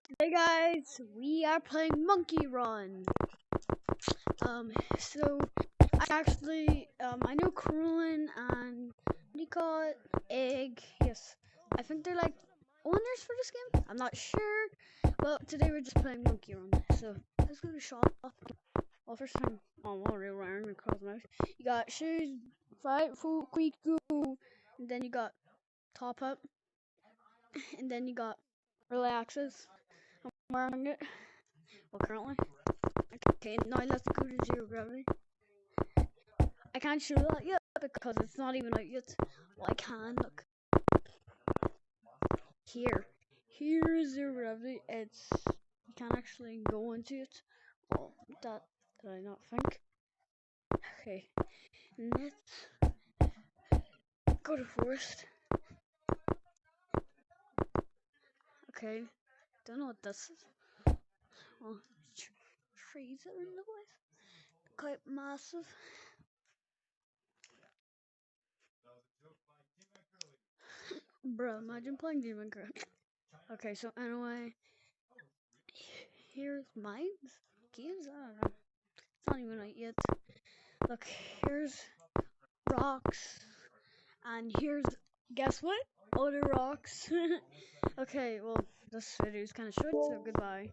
Hey guys, we are playing Monkey Run. So I know Krillin and what do you call it? Egg. Yes, I think they're like owners for this game. I'm not sure. Well, today we're just playing Monkey Run. So let's go to shop. Well, first time I'm already wearing across the mouse. You got shoes, fight, food, quick go, and then you got top up, and then you got relaxes. I'm wearing it. Well, currently. Okay, now let's go to zero gravity. I can't show that yet because it's not even out yet. Well, I can look here. Here is zero gravity. It's you can actually go into it. Well, that did I not think? Okay, let's go to forest. Okay, don't know what this is. Well, trees are in the way. Quite massive. Bro, imagine playing Demon Craft. Okay, so anyway, here's mines. Caves? I don't know. It's not even out yet. Look, here's rocks. And here's, guess what? Other rocks. Okay, well, this video is kind of short, so goodbye.